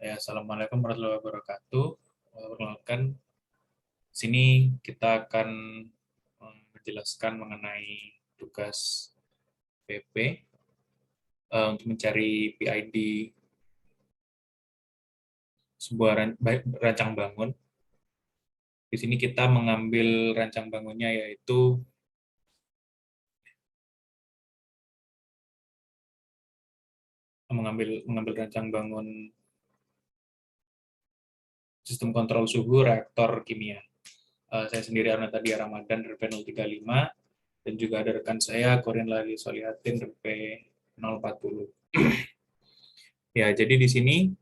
Ya, Assalamualaikum warahmatullahi wabarakatuh. Perkenalkan, sini kita akan menjelaskan mengenai tugas PP untuk mencari PID sebuah rancang bangun. Di sini kita mengambil rancang bangunnya yaitu mengambil rancang bangun sistem kontrol suhu reaktor kimia. Saya sendiri Arnata Dia Ramadan dari P035 dan juga ada rekan saya Korin Lali Solihatin dari P040. Ya, jadi di sini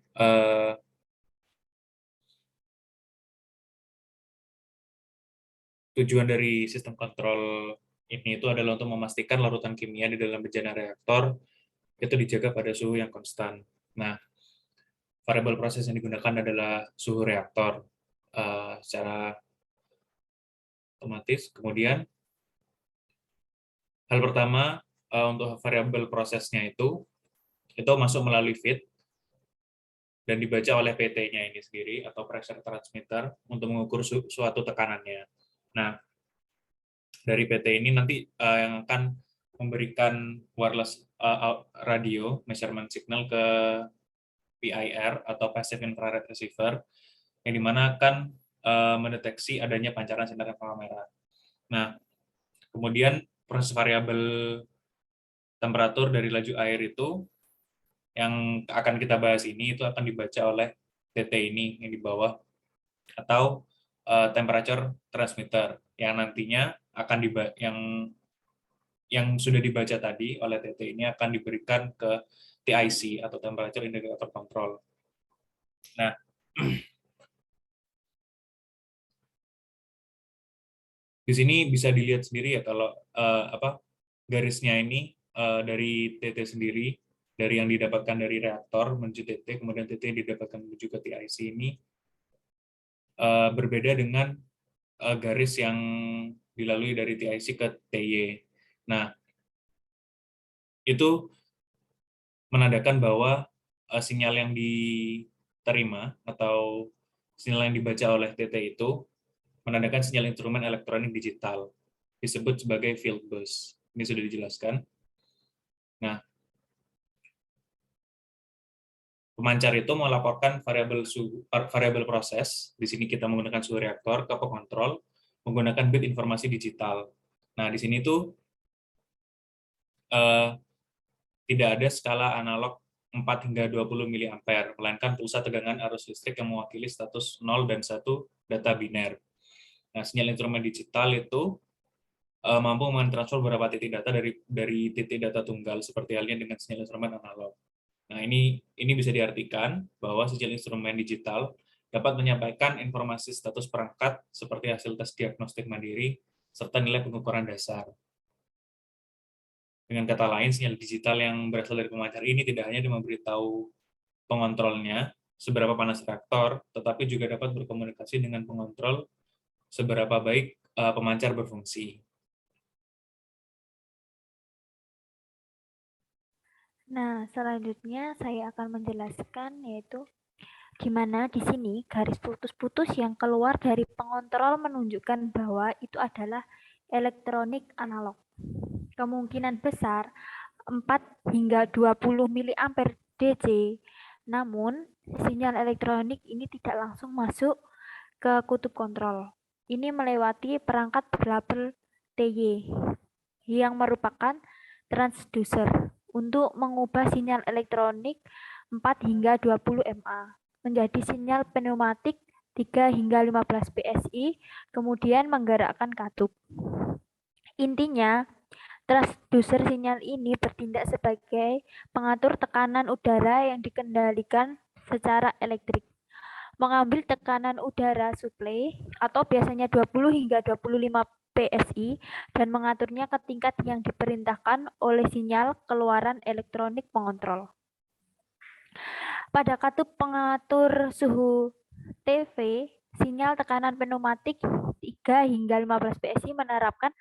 tujuan dari sistem kontrol ini itu adalah untuk memastikan larutan kimia di dalam bejana reaktor itu dijaga pada suhu yang konstan. Nah, variabel proses yang digunakan adalah suhu reaktor secara otomatis. Kemudian, hal pertama untuk variabel prosesnya itu masuk melalui feed dan dibaca oleh PT-nya ini sendiri atau pressure transmitter untuk mengukur suatu tekanannya. Nah, dari PT ini nanti yang akan memberikan wireless radio measurement signal ke PIR atau Passive Infrared Receiver yang dimana akan mendeteksi adanya pancaran sinar inframerah. Nah, kemudian proses variabel temperatur dari laju air itu yang akan kita bahas ini itu akan dibaca oleh TT ini yang di bawah atau temperature transmitter yang nantinya akan yang sudah dibaca tadi oleh TT ini akan diberikan ke TIC atau temperature indicator control. Nah, di sini bisa dilihat sendiri ya kalau garisnya ini dari TT sendiri, dari yang didapatkan dari reaktor menuju TT, kemudian TT yang didapatkan menuju ke TIC ini berbeda dengan garis yang dilalui dari TIC ke TY. Nah, itu menandakan bahwa sinyal yang diterima atau sinyal yang dibaca oleh TT itu menandakan sinyal instrumen elektronik digital, disebut sebagai field bus. Ini sudah dijelaskan. Nah, pemancar itu melaporkan variabel proses. Di sini kita menggunakan suhu reaktor ke pengontrol menggunakan bit informasi digital. Nah, di sini tuh tidak ada skala analog 4 hingga 20 mA, melainkan pulsa tegangan arus listrik yang mewakili status 0 dan 1 data biner. Nah, sinyal instrumen digital itu mampu mentransfer beberapa titik data dari titik data tunggal, seperti halnya dengan sinyal instrumen analog. Nah, ini bisa diartikan bahwa sinyal instrumen digital dapat menyampaikan informasi status perangkat seperti hasil tes diagnostik mandiri, serta nilai pengukuran dasar. Dengan kata lain, sinyal digital yang berasal dari pemancar ini tidak hanya memberitahu pengontrolnya seberapa panas reaktor, tetapi juga dapat berkomunikasi dengan pengontrol seberapa baik pemancar berfungsi. Nah, selanjutnya saya akan menjelaskan yaitu gimana di sini garis putus-putus yang keluar dari pengontrol menunjukkan bahwa itu adalah elektronik analog. Kemungkinan besar 4 hingga 20 mA DC. Namun, sinyal elektronik ini tidak langsung masuk ke kutub kontrol. Ini melewati perangkat label TY yang merupakan transducer untuk mengubah sinyal elektronik 4 hingga 20 mA menjadi sinyal pneumatik 3 hingga 15 PSI, kemudian menggerakkan katup. Intinya, transducer sinyal ini bertindak sebagai pengatur tekanan udara yang dikendalikan secara elektrik. Mengambil tekanan udara suplai atau biasanya 20 hingga 25 PSI dan mengaturnya ke tingkat yang diperintahkan oleh sinyal keluaran elektronik pengontrol. Pada katup pengatur suhu TV, sinyal tekanan pneumatik 3 hingga 15 PSI menerapkan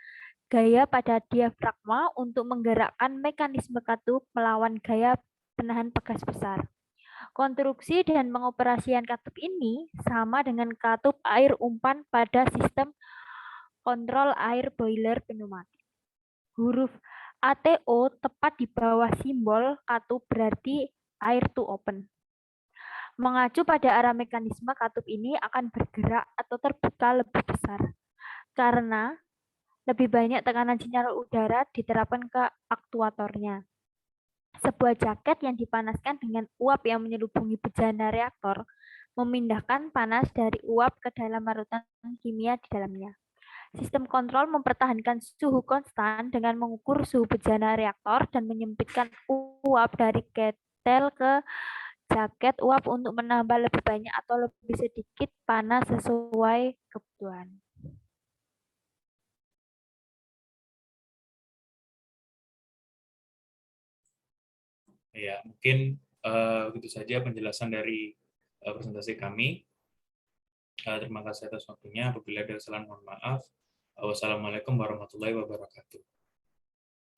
gaya pada diafragma untuk menggerakkan mekanisme katup melawan gaya penahan pegas besar. Konstruksi dan pengoperasian katup ini sama dengan katup air umpan pada sistem kontrol air boiler pneumatik. Huruf ATO tepat di bawah simbol katup berarti air to open. Mengacu pada arah mekanisme katup ini akan bergerak atau terbuka lebih besar karena lebih banyak tekanan sinyal udara diterapkan ke aktuatornya. Sebuah jaket yang dipanaskan dengan uap yang menyelubungi bejana reaktor memindahkan panas dari uap ke dalam larutan kimia di dalamnya. Sistem kontrol mempertahankan suhu konstan dengan mengukur suhu bejana reaktor dan menyempitkan uap dari ketel ke jaket uap untuk menambah lebih banyak atau lebih sedikit panas sesuai kebutuhan. Ya, mungkin begitu saja penjelasan dari presentasi kami. Terima kasih atas waktunya. Apabila ada kesalahan, mohon maaf. Wassalamualaikum warahmatullahi wabarakatuh.